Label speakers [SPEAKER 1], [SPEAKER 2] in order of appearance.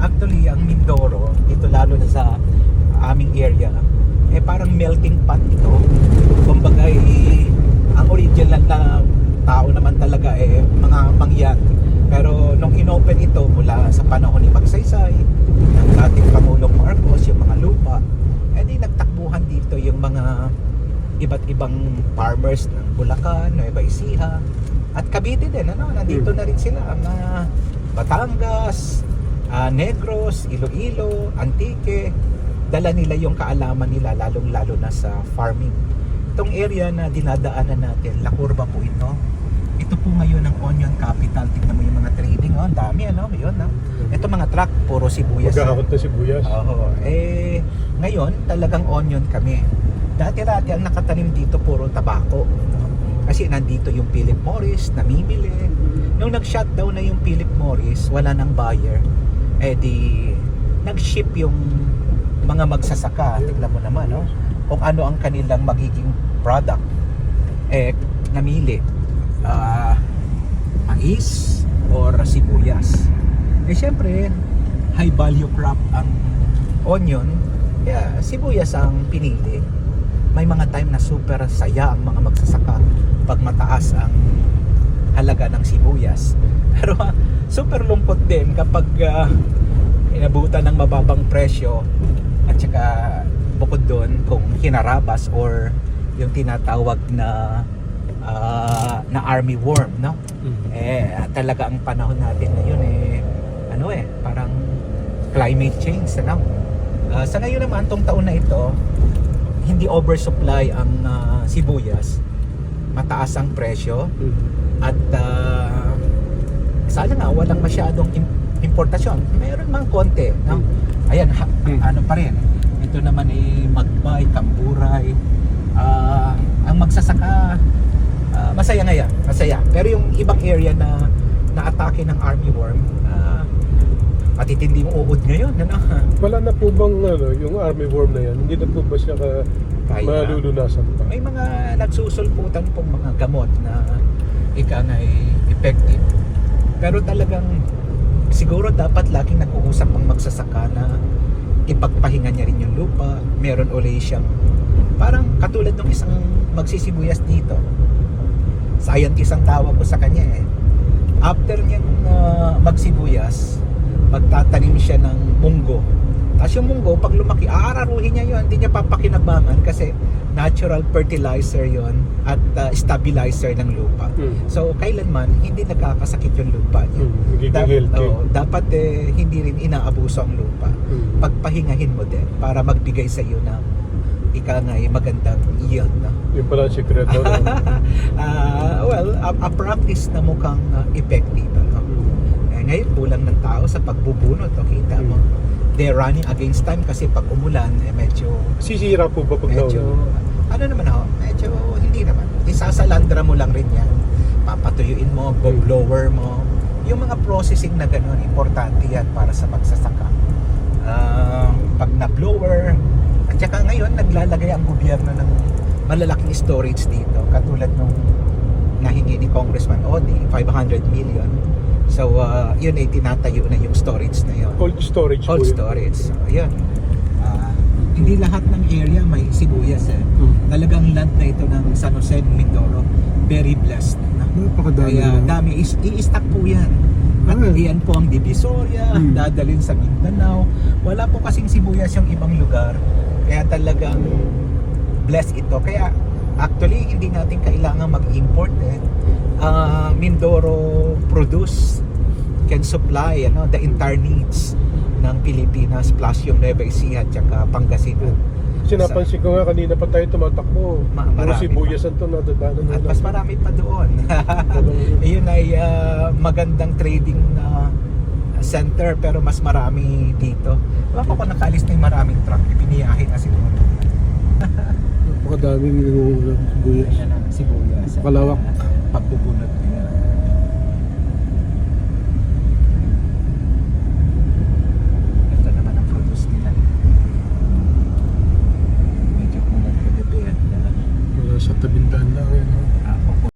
[SPEAKER 1] Actually, ang Mindoro, ito lalo na sa aming area, parang melting pot ito. Kumbaga, ang original na tao naman talaga mga mangyan. Pero nung inopen ito mula sa panahon ni Magsaysay, ng dating Pangulong Marcos, yung mga lupa, di nagtakbuhan dito yung mga iba't ibang farmers ng Bulacan, Nueva Ecija, at Cavite din, nandito na rin sila, mga Batangas, Negros, Iloilo, Antique. Dala nila yung kaalaman nila, lalong-lalo na sa farming. Itong area na dinadaanan natin, La Curva po ito. Ito po ngayon ang onion capital. Tingnan mo yung mga trading, ang dami, yun, Ito mga truck, puro sibuyas.
[SPEAKER 2] Maghahakot na sibuyas.
[SPEAKER 1] Oo. Ngayon, talagang onion kami. Dati-dati ang nakatanim dito puro tabako. Kasi nandito yung Philip Morris, namimili. Nung nag-shutdown na yung Philip Morris, wala nang buyer. Nag-ship yung mga magsasaka. Tignan mo naman, kung ano ang kanilang magiging product. Namili. Mais or sibuyas. Syempre, high value crop ang onion. Kaya sibuyas ang pinili. May mga time na super saya ang mga magsasaka pag mataas ang halaga ng sibuyas. Pero super lungkot din kapag inabutan ng mababang presyo at saka bukod doon kung hinarabas or yung tinatawag na army worm, talaga ang panahon natin ngayon parang climate change, sa ngayon naman tong taon na ito, hindi oversupply ang sibuyas, mataas ang presyo, at sana nga walang masyadong importasyon. Mayroon mang konti, ayan, ano pa rin, ito naman Magbay, Kamburay, ang magsasaka masaya ngayon, masaya. Pero yung ibang area na naatake ng army worm, matitindi yung uod ngayon,
[SPEAKER 2] Wala na po bang yung army worm na yan? Hindi na po ba siya malulunasan pa?
[SPEAKER 1] May mga nagsusulputan pong mga gamot na effective. Pero talagang siguro dapat laging nag-uusap ang magsasaka na ipagpahinga niya rin yung lupa. Meron ulit siyang parang katulad ng isang magsisibuyas dito. Scientist ang tawag ko sa kanya After niyang magsibuyas, magtatanim siya ng munggo. Tapos yung munggo, pag lumaki, aararuhin niya yun. Hindi niya papakinabangan kasi natural fertilizer yon at stabilizer ng lupa. So, kailanman, hindi nagkakasakit yung lupa niya. Dapat hindi rin inaabuso ang lupa. Pagpahingahin mo din para magbigay sa iyo ng magandang yield.
[SPEAKER 2] Yung pala ang sikreto.
[SPEAKER 1] A practice na mukhang effective. Ngayon, kulang ng tao sa pagbubunot. Kita mo, they're running against time kasi pag umulan, medyo...
[SPEAKER 2] Sisira po ba pag
[SPEAKER 1] medyo, medyo hindi naman. Isasalandra mo lang rin yan. Papatuyuin mo, blower mo. Yung mga processing na gano'n, importante yan para sa magsasaka. Pag na-blower, at saka ngayon, naglalagay ang gobyerno ng malalaking storage dito. Katulad nung nahingi ni Congressman Odi, 500 million. So, yun tinatayo na yung storage na yun.
[SPEAKER 2] Cold storage.
[SPEAKER 1] Cold storage. So, yun. Hindi lahat ng area may sibuyas. Talagang land na ito ng San Jose, Mindoro, very blessed. Kaya dami. I-stack po yan. At iyan po ang Divisoria, dadalhin sa Mindanao. Wala po kasing sibuyas yung ibang lugar. Kaya talagang blessed ito. Kaya actually, hindi natin kailangan mag-import Mindoro produce can supply the entire needs ng Pilipinas plus yung Nueva Ecija at saka Pangasinan.
[SPEAKER 2] Sinapansin ko nga kanina pa tayo tumatakbo. Puro sibuyas ang ito nadadaanan.
[SPEAKER 1] At mas marami pa doon. Yun ay magandang trading na center pero mas marami dito. Ewan ko kung nakaalis na yung maraming truck, ipiniyahin na siguro.
[SPEAKER 2] Napakadaming sibuyas.
[SPEAKER 1] Ayan na, sibuyas.
[SPEAKER 2] Palawak.
[SPEAKER 1] Pagbubunot.